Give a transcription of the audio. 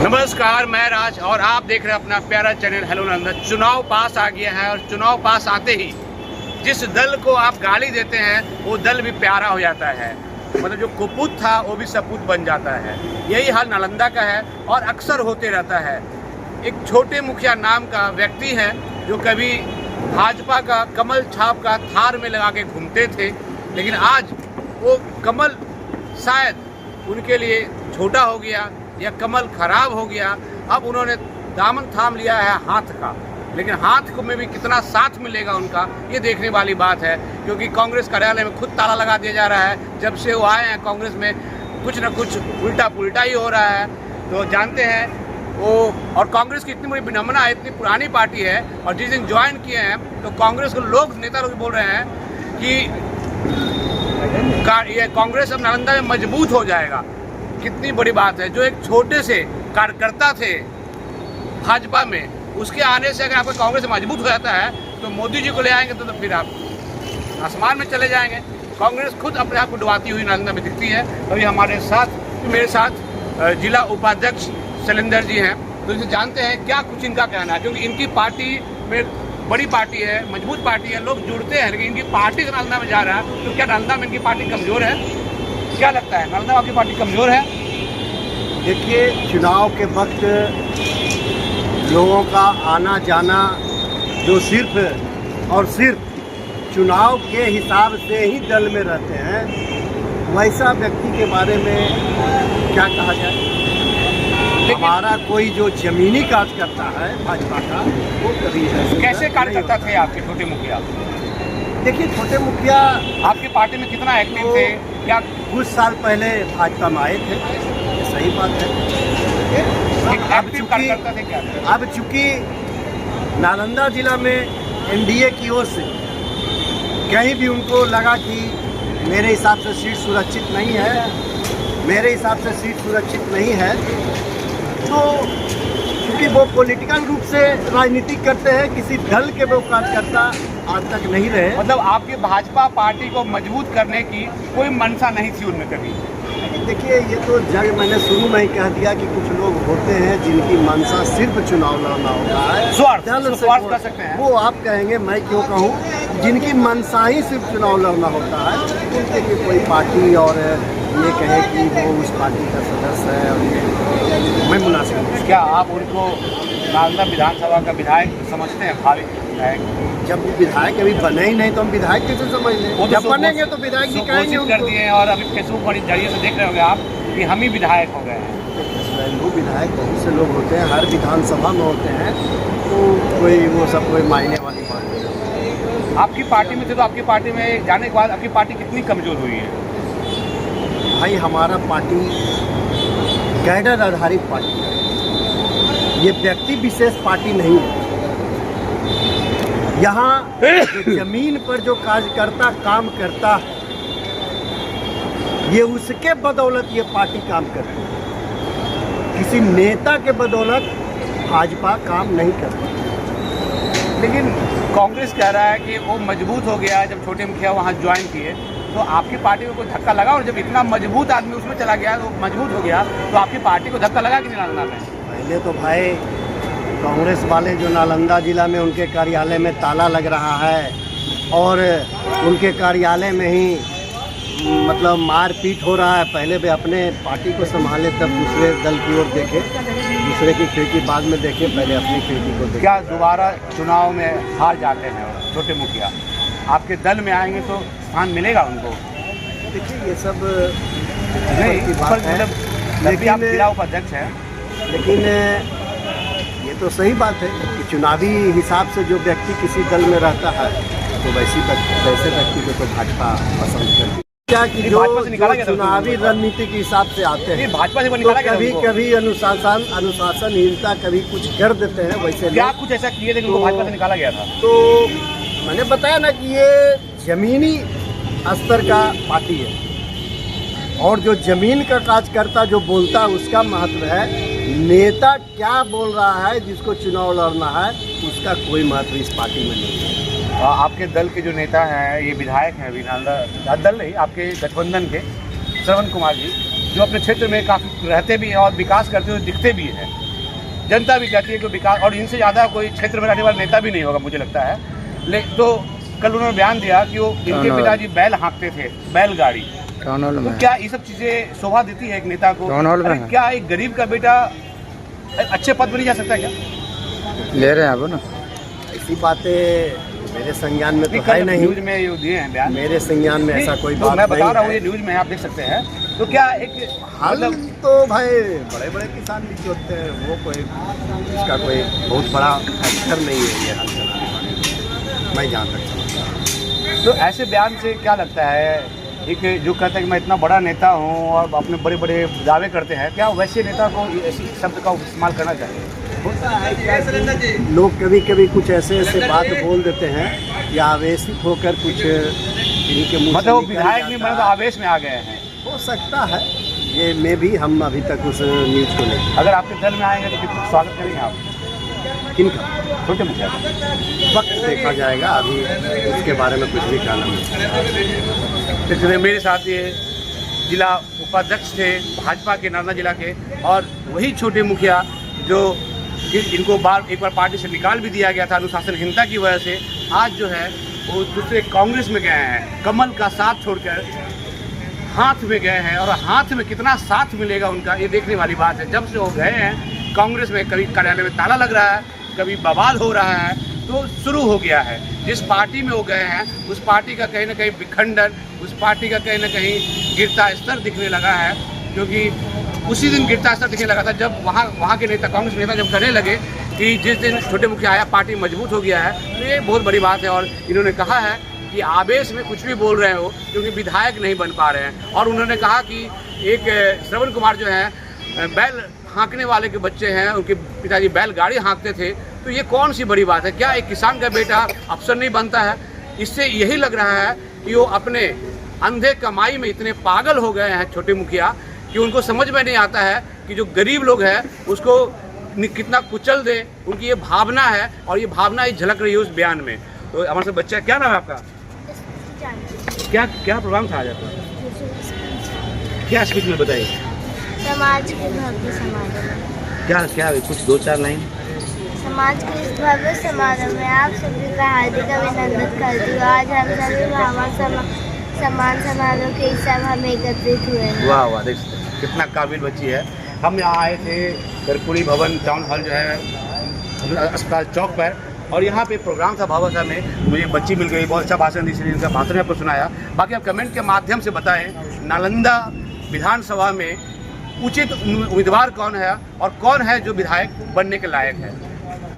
नमस्कार, मैं राज और आप देख रहे हैं अपना प्यारा चैनल हेलो नालंदा। चुनाव पास आ गया है और चुनाव पास आते ही जिस दल को आप गाली देते हैं वो दल भी प्यारा हो जाता है। मतलब जो कुपूत था वो भी सपूत बन जाता है। यही हाल नालंदा का है और अक्सर होते रहता है। एक छोटे मुखिया नाम का व्यक्ति है जो कभी भाजपा का कमल छाप का थार में लगा के घूमते थे, लेकिन आज वो कमल शायद उनके लिए छोटा हो गया या कमल खराब हो गया। अब उन्होंने दामन थाम लिया है हाथ का, लेकिन हाथ में भी कितना साथ मिलेगा उनका ये देखने वाली बात है, क्योंकि कांग्रेस कार्यालय में खुद ताला लगा दिया जा रहा है। जब से वो आए हैं कांग्रेस में कुछ न कुछ उल्टा पुल्टा ही हो रहा है। तो जानते हैं वो, और कांग्रेस की इतनी बड़ी विनम्रता है, इतनी पुरानी पार्टी है, और जिस दिन ज्वाइन किए हैं तो कांग्रेस को लोग नेता लोग बोल रहे हैं कि ये कांग्रेस अब नालंदा में मजबूत हो जाएगा। कितनी बड़ी बात है। जो एक छोटे से कार्यकर्ता थे भाजपा में, उसके आने से अगर आपका कांग्रेस मजबूत हो जाता है तो मोदी जी को ले आएंगे तो फिर आप आसमान में चले जाएंगे। कांग्रेस खुद अपने आप को डुबाती हुई नालंदा में दिखती है। अभी हमारे साथ मेरे साथ जिला उपाध्यक्ष शैलेंद्र जी हैं, तो इनसे जानते हैं क्या कुछ इनका कहना है, क्योंकि इनकी पार्टी में बड़ी पार्टी है, मजबूत पार्टी है, लोग जुड़ते हैं, लेकिन इनकी पार्टी से नालंदा में जा रहा है। तो क्या नालंदा में इनकी पार्टी कमजोर है? क्या लगता है, नालंदा आपकी पार्टी कमजोर है? देखिए, चुनाव के वक्त लोगों का आना जाना जो सिर्फ और सिर्फ चुनाव के हिसाब से ही दल में रहते हैं, वैसा व्यक्ति के बारे में क्या कहा जाए। हमारा कोई जो जमीनी कार्य करता है भाजपा का, वो कभी कैसे कार्यकर्ता थे आपके छोटे मुखिया? देखिए, छोटे मुखिया आपकी पार्टी में कितना एक्टिव थे? क्या कुछ साल पहले भाजपा में आए थे, ये सही बात है। अब चूंकि नालंदा जिला में एनडीए की ओर से कहीं भी उनको लगा कि मेरे हिसाब से सीट सुरक्षित नहीं है, तो क्योंकि वो पॉलिटिकल रूप से राजनीति करते हैं, किसी दल के वो कार्यकर्ता आज तक नहीं रहे। मतलब आपकी भाजपा पार्टी को मजबूत करने की कोई मंशा नहीं थी उनमें कभी? देखिए, ये तो मैंने शुरू में ही कह दिया कि कुछ लोग होते हैं जिनकी मंशा सिर्फ चुनाव लड़ना होता है, स्वार्थ कर सकते हैं। वो आप कहेंगे, मैं क्यों कहूँ, जिनकी मंशा ही सिर्फ चुनाव लड़ना होता है, उनके लिए कोई पार्टी और ये कहे कि वो उस पार्टी का सदस्य है, और ये मैं मुनासिब। क्या आप उनको नालंदा विधानसभा का विधायक समझते हैं? भावी विधायक जब वो विधायक अभी बने ही नहीं तो हम विधायक कैसे समझ लें? जब बनेंगे तो विधायक भी कहेंगे कर दिए हैं, और अभी फेसबुक पर जरिए से देख रहे होंगे आप कि हम ही विधायक हो गए हैं। वो विधायक बहुत से लोग होते हैं, हर विधानसभा में होते हैं, तो वो सब कोई मायने वाली बात नहीं। आपकी पार्टी में थे तो आपकी पार्टी में जाने के बाद आपकी पार्टी कितनी कमजोर हुई है? भाई, हमारा पार्टी कैडर आधारित पार्टी है, ये व्यक्ति विशेष पार्टी नहीं है। यहाँ जमीन पर जो कार्यकर्ता काम करता है, ये उसके बदौलत ये पार्टी काम करती है। किसी नेता के बदौलत भाजपा काम नहीं करती। लेकिन कांग्रेस कह रहा है कि वो मजबूत हो गया जब छोटे मुखिया वहाँ ज्वाइन किए, तो आपकी पार्टी को कोई धक्का लगा? और जब इतना मजबूत आदमी उसमें चला गया, तो मजबूत हो गया, तो आपकी पार्टी को धक्का लगा कि नहीं नालंदा में? पहले तो भाई कांग्रेस वाले जो नालंदा जिला में उनके कार्यालय में ताला लग रहा है, और उनके कार्यालय में ही मतलब मारपीट हो रहा है। पहले वे अपने पार्टी को संभाले, तब दूसरे दल की ओर देखे, दूसरे की खिड़की बाद में देखे, पहले अपनी खिड़की को देखे। क्या दोबारा चुनाव में हार जाते हैं छोटे मुखिया, आपके दल में आएंगे तो स्थान मिलेगा उनको? देखिए, ये सब नहीं, की बात है, लेकिन आप जिला उपाध्यक्ष हैं। लेकिन ये तो सही बात है कि चुनावी हिसाब से जो व्यक्ति किसी दल में रहता है, तो वैसे व्यक्ति को तो भाजपा पसंद करती है। क्या कि जो चुनावी रणनीति के हिसाब से आते हैं, भाजपा से तो कभी अनुशासनहीनता कभी कुछ कर देते हैं। वैसे क्या कुछ ऐसा किए थे जिनको भाजपा से निकाला गया था? तो मैंने बताया ना कि ये जमीनी स्तर का पार्टी है, और जो जमीन का कार्यकर्ता जो बोलता है उसका महत्व है। नेता क्या बोल रहा है, जिसको चुनाव लड़ना है, उसका कोई महत्व इस पार्टी में नहीं है। आपके दल के जो नेता हैं, ये विधायक हैं अभी नालंदा दल नहीं, आपके गठबंधन के श्रवण कुमार जी, जो अपने क्षेत्र में काफ़ी रहते भी हैं और विकास करते हुए दिखते भी हैं। जनता भी कहती है कि विकास, और इनसे ज़्यादा कोई क्षेत्र में रहने वाला नेता भी नहीं होगा मुझे लगता है। लेकिन तो कल उन्होंने बयान दिया कि वो इनके पिताजी बैल हाँकते थे, बैलगाड़ी। तो क्या ये सब चीज़ें शोभा देती है एक नेता को? अरे क्या एक गरीब का बेटा अच्छे पद पर नहीं जा सकता क्या? ले रहे हैं आप ना, ऐसी बातें मेरे संज्ञान में तो है नहीं। न्यूज में ये दिए हैं बयान, मेरे संज्ञान में ऐसा कोई तो बात मैं बता रहा हूँ, नहीं ये न्यूज में आप देख सकते हैं। तो क्या एक हाल मतलब तो भाई बड़े बड़े किसान भी जो होते हैं वो कोई इसका कोई बहुत बड़ा फैक्टर नहीं है ये हाल चलाने वाले, मैं जहाँ तक समझता हूँ। तो ऐसे बयान से क्या लगता है, एक जो कहता है कि मैं इतना बड़ा नेता हूँ और अपने बड़े बड़े दावे करते हैं, क्या वैसे नेता को ऐसी शब्द का इस्तेमाल करना चाहिए? होता है क्या लोग कभी कभी कुछ ऐसे ऐसे बात बोल देते हैं या आवेशित होकर कुछ इन्हीं के मुंह से मतलब वो निकल विधायक नहीं जाता बने तो है। आवेश में आ गए हैं। हो सकता है, ये में भी हम अभी तक उस न्यूज़ को नहीं। अगर आपके दल में आएंगे तो कितना स्वागत करेंगे आप? किनका? छोटे मुखिया का। वक्त देखा जाएगा, अभी उसके बारे में कुछ भी कहना नहीं। इसलिए मेरे साथ ये जिला उपाध्यक्ष थे भाजपा के नालंदा जिला के, और वही छोटे मुखिया जो इनको एक बार पार्टी से निकाल भी दिया गया था अनुशासनहीनता की वजह से, आज जो है वो दूसरे कांग्रेस में गए हैं। कमल का साथ छोड़कर हाथ में गए हैं, और हाथ में कितना साथ मिलेगा उनका ये देखने वाली बात है। जब से वो गए हैं कांग्रेस में, कभी कार्यालय में ताला लग रहा है, कभी बवाल हो रहा है, तो शुरू हो गया है। जिस पार्टी में वो गए हैं उस पार्टी का कहीं ना कहीं विखंडन, उस पार्टी का कहीं ना कहीं गिरता स्तर दिखने लगा है। क्योंकि उसी दिन गिरता स्तर दिखने लगा था जब वहाँ के नेता, कांग्रेस नेता जब कहने लगे कि जिस दिन छोटे मुखिया आया पार्टी मजबूत हो गया है। तो ये बहुत बड़ी बात है। और इन्होंने कहा है कि आवेश में कुछ भी बोल रहे हो क्योंकि विधायक नहीं बन पा रहे हैं। और उन्होंने कहा कि एक श्रवण कुमार जो है बैल हाँकने वाले के बच्चे हैं, उनके पिताजी बैलगाड़ी हाँकते थे। तो ये कौन सी बड़ी बात है? क्या एक किसान का बेटा अफसर नहीं बनता है? इससे यही लग रहा है कि वो अपने अंधे कमाई में इतने पागल हो गए हैं छोटे मुखिया कि उनको समझ में नहीं आता है कि जो गरीब लोग हैं उसको कितना कुचल दे। उनकी ये भावना है, और ये भावना ही झलक रही है उस बयान में। तो हमारे से बच्चा, क्या नाम है आपका? क्या क्या प्रोग्राम था आज आपका? क्या स्पीच में बताइए। समाज के भव्य समारोह में, क्या क्या कुछ 2-4 लाइन? समाज के इस भव्य समारोह में आप सभी का हार्दिक अभिनंदन करती हूँ। आज हम सभी सम्मान समारोह के इस सभा में एकत्रित हुए हैं। वाह वाह, देख सकते हैं कितना काबिल बच्ची है। हम यहाँ आए थे कर्पूरी भवन टाउन हॉल जो है अस्पताल चौक पर, और यहाँ पे प्रोग्राम था भावसा में। मुझे बच्ची मिल गई, बहुत अच्छा भाषण दी, इसलिए इनका भाषण आपको सुनाया। बाकी आप कमेंट के माध्यम से बताएं नालंदा विधानसभा में उचित उम्मीदवार कौन है और कौन है जो विधायक बनने के लायक है।